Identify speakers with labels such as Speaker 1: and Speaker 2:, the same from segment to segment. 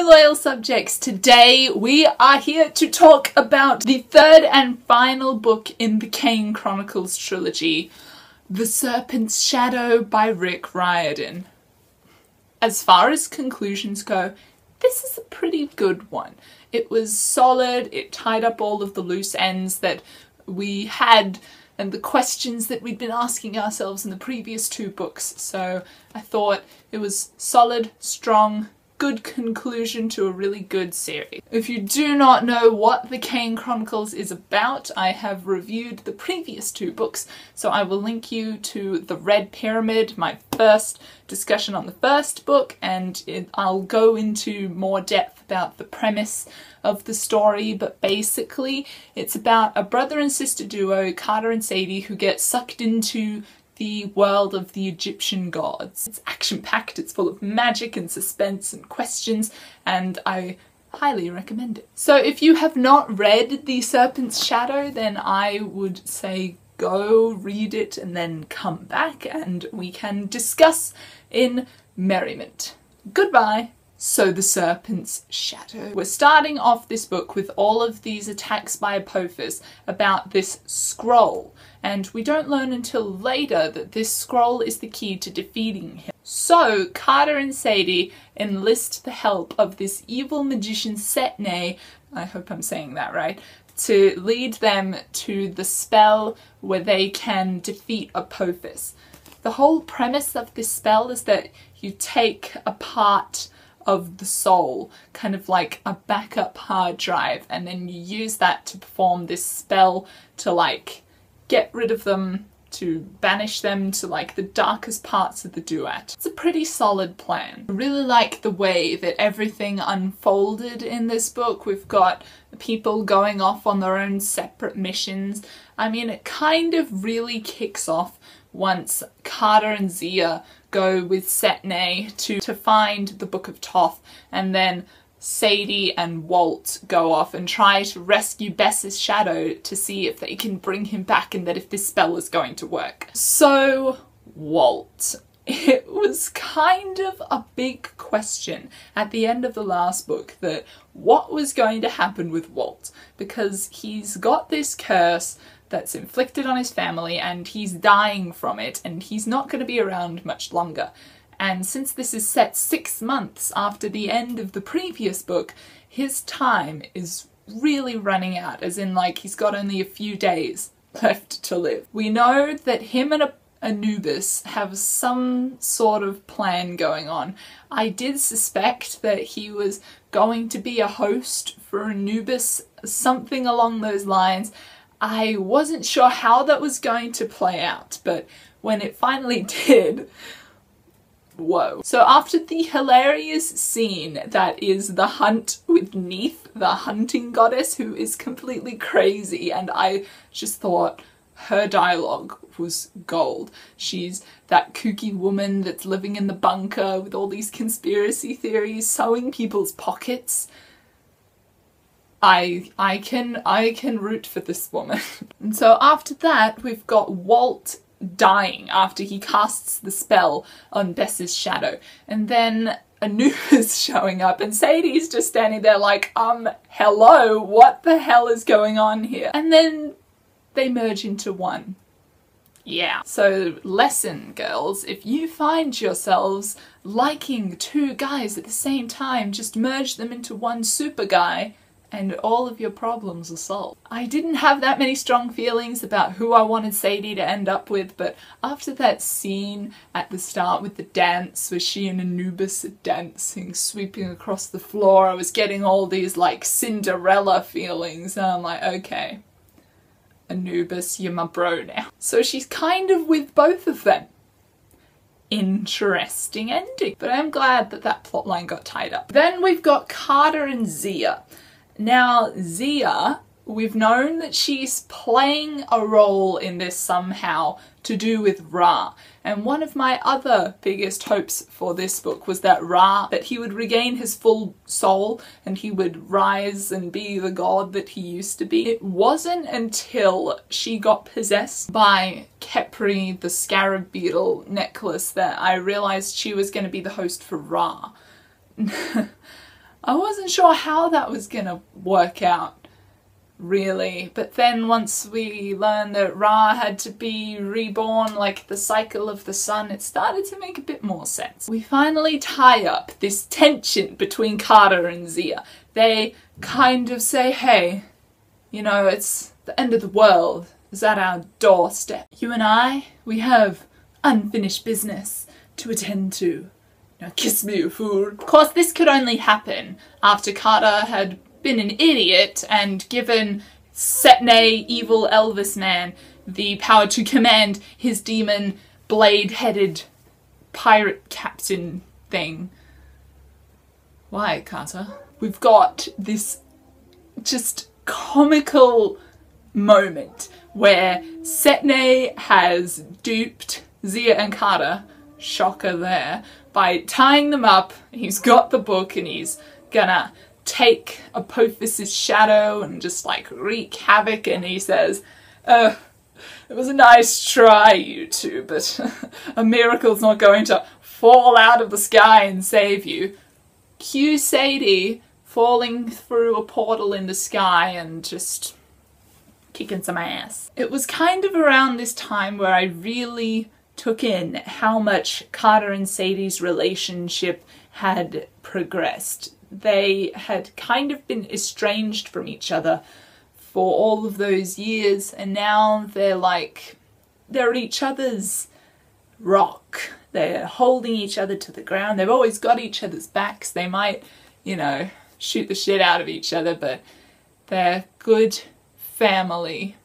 Speaker 1: loyal subjects, today we are here to talk about the third and final book in the Kane Chronicles trilogy, The Serpent's Shadow by Riordan. As far as conclusions go, this is a pretty good one. It was solid, it tied up all of the loose ends that we had and the questions that we'd been asking ourselves in the previous two books, so I thought it was solid, strong, good conclusion to a really good series. If you do not know what the Kane Chronicles is about, I have reviewed the previous two books, so I will link you to The Red Pyramid, my first discussion on the first book, and I'll go into more depth about the premise of the story, but basically it's about a brother and sister duo, Carter and Sadie, who get sucked into the world of the Egyptian gods. It's action-packed, it's full of magic and suspense and questions, and I highly recommend it. So if you have not read The Serpent's Shadow, then I would say go read it and then come back and we can discuss in merriment. Goodbye! So The Serpent's Shadow. We're starting off this book with all of these attacks by Apophis about this scroll, and we don't learn until later that this scroll is the key to defeating him. So Carter and Sadie enlist the help of this evil magician Setne, I hope I'm saying that right, to lead them to the spell where they can defeat Apophis. The whole premise of this spell is that you take a part of the soul, kind of like a backup hard drive, and then you use that to perform this spell to like get rid of them, to banish them to like the darkest parts of the duat. It's a pretty solid plan. I really like the way that everything unfolded in this book. We've got people going off on their own separate missions. I mean, it kind of really kicks off once Carter and Zia go with Setne to find the Book of Thoth, and then Sadie and Walt go off and try to rescue Bess's shadow to see if they can bring him back and that if this spell is going to work. So, Walt. It was kind of a big question at the end of the last book that what was going to happen with Walt, because he's got this curse that's inflicted on his family and he's dying from it and he's not going to be around much longer. And since this is set 6 months after the end of the previous book, his time is really running out, as in like he's got only a few days left to live. We know that him and Anubis have some sort of plan going on. I did suspect that he was going to be a host for Anubis, something along those lines. I wasn't sure how that was going to play out, but when it finally did, whoa. So after the hilarious scene that is the hunt with Neith, the hunting goddess, who is completely crazy, and I just thought her dialogue was gold. She's that kooky woman that's living in the bunker with all these conspiracy theories, sewing people's pockets. I can root for this woman. And so after that, we've got Walt dying after he casts the spell on Bess's shadow. And then Anubis showing up and Sadie's just standing there like, hello, what the hell is going on here? And then they merge into one. Yeah. So lesson, girls, if you find yourselves liking two guys at the same time, just merge them into one super guy and all of your problems are solved. I didn't have that many strong feelings about who I wanted Sadie to end up with, but after that scene at the start with the dance, where she and Anubis are dancing, sweeping across the floor, I was getting all these like Cinderella feelings, and I'm like, okay, Anubis, you're my bro now. So she's kind of with both of them. Interesting ending. But I'm glad that that plotline got tied up. Then we've got Carter and Zia. Now, Zia, we've known that she's playing a role in this somehow to do with Ra. And one of my other biggest hopes for this book was that Ra, that he would regain his full soul and he would rise and be the god that he used to be. It wasn't until she got possessed by Khepri, the scarab beetle necklace, that I realized she was going to be the host for Ra. I wasn't sure how that was gonna work out, really. But then once we learned that Ra had to be reborn, like the cycle of the sun, it started to make a bit more sense. We finally tie up this tension between Carter and Zia. They kind of say, hey, you know, it's the end of the world is at our doorstep. You and I, we have unfinished business to attend to. Now kiss me, you fool. Of course, this could only happen after Carter had been an idiot and given Setne, evil Elvis man, the power to command his demon blade-headed pirate captain thing. Why, Carter? We've got this just comical moment where Setne has duped Zia and Carter, shocker there, by tying them up. He's got the book and he's gonna take Apophis's shadow and just like wreak havoc, and he says, it was a nice try, you two, but a miracle's not going to fall out of the sky and save you. Cue Sadie falling through a portal in the sky and just kicking some ass. It was kind of around this time where I really took in how much Carter and Sadie's relationship had progressed. They had kind of been estranged from each other for all of those years, and now they're each other's rock. They're holding each other to the ground. They've always got each other's backs. They might, you know, shoot the shit out of each other, but they're good family.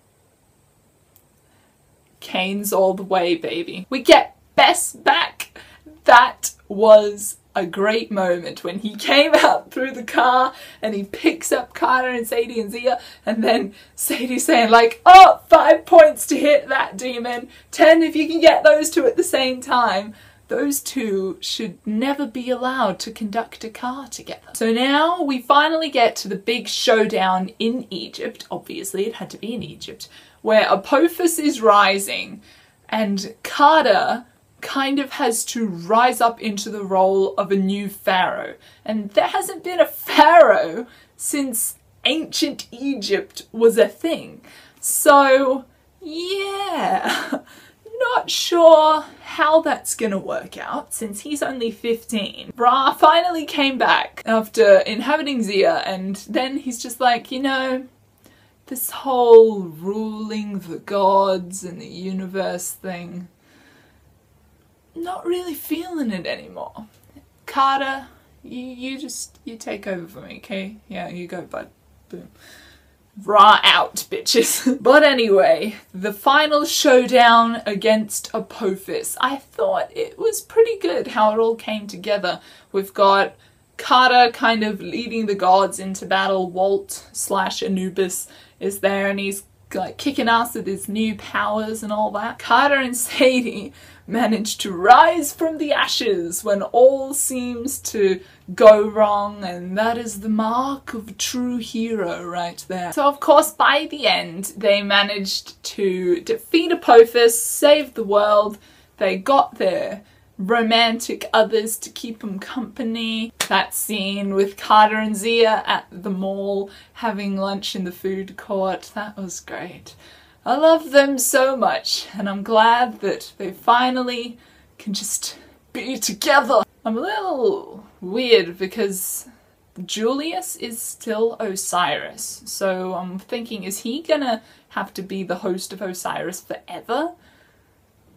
Speaker 1: Kane's all the way, baby. We get Bess back. That was a great moment when he came out through the car and he picks up Carter and Sadie and Zia, and then Sadie's saying like, oh, 5 points to hit that demon, 10 if you can get those two at the same time. Those two should never be allowed to conduct a car together. So now we finally get to the big showdown in Egypt. Obviously it had to be in Egypt, where Apophis is rising and Carter kind of has to rise up into the role of a new pharaoh. And there hasn't been a pharaoh since ancient Egypt was a thing. So yeah, not sure how that's gonna work out since he's only 15. Ra finally came back after inhabiting Zia, and then he's just like, you know, this whole ruling the gods and the universe thing, not really feeling it anymore. Carter, you take over for me, okay? Yeah, you go, bud. Boom. Ra out, bitches. But anyway, the final showdown against Apophis. I thought it was pretty good how it all came together. We've got Carter kind of leading the gods into battle. Walt/Anubis is there and he's like kicking ass with his new powers and all that. Carter and Sadie managed to rise from the ashes when all seems to go wrong, and that is the mark of a true hero right there. So of course by the end they managed to defeat Apophis, save the world, they got their romantic others to keep them company. That scene with Carter and Zia at the mall having lunch in the food court, that was great. I love them so much, and I'm glad that they finally can just be together. I'm a little weird because Julius is still Osiris, so I'm thinking, is he gonna have to be the host of Osiris forever?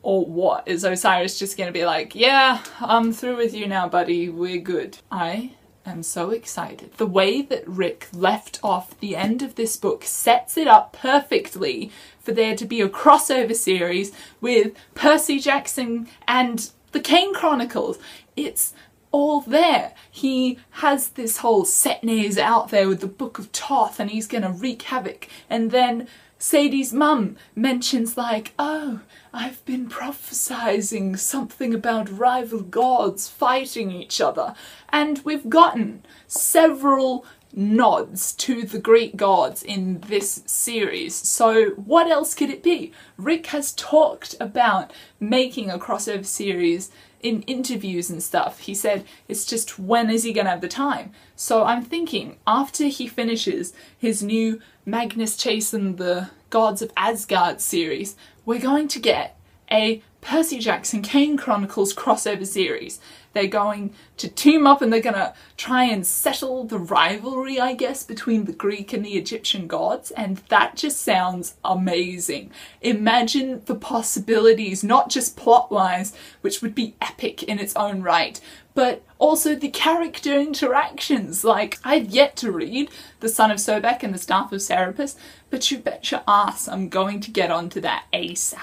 Speaker 1: Or what? Is Osiris just gonna be like, yeah, I'm through with you now, buddy, we're good? I am so excited. The way that Rick left off the end of this book sets it up perfectly for there to be a crossover series with Percy Jackson and the Kane Chronicles. It's all there. He has this whole Setne's out there with the Book of Thoth and he's gonna wreak havoc, and then Sadie's mum mentions like, oh, I've been prophesizing something about rival gods fighting each other, and we've gotten several nods to the Greek gods in this series. So what else could it be? Rick has talked about making a crossover series in interviews and stuff. He said it's just when is he gonna have the time? So I'm thinking after he finishes his new Magnus Chase and the Gods of Asgard series, we're going to get a Percy Jackson Kane Chronicles crossover series. They're going to team up and they're gonna try and settle the rivalry, I guess, between the Greek and the Egyptian gods, and that just sounds amazing. Imagine the possibilities, not just plot-wise, which would be epic in its own right, but also the character interactions. Like, I've yet to read The Son of Sobek and the Staff of Serapis, but you bet your ass I'm going to get onto that ASAP.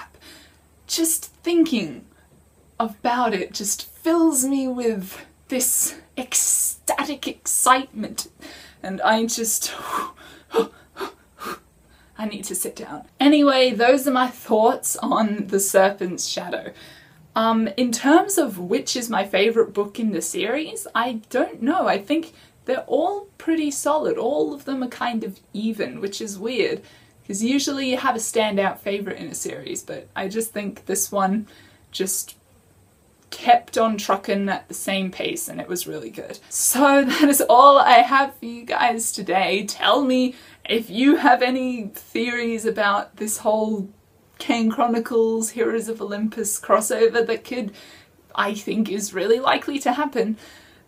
Speaker 1: Just thinking about it just fills me with this ecstatic excitement, and I just I need to sit down. Anyway, those are my thoughts on The Serpent's Shadow. In terms of which is my favourite book in the series, I don't know. I think they're all pretty solid. All of them are kind of even, which is weird, because usually you have a standout favourite in a series, but I just think this one just kept on trucking at the same pace and it was really good. So that is all I have for you guys today. Tell me if you have any theories about this whole Kane Chronicles, Heroes of Olympus crossover that I think is really likely to happen.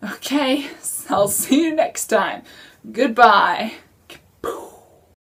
Speaker 1: Okay, I'll see you next time. Goodbye.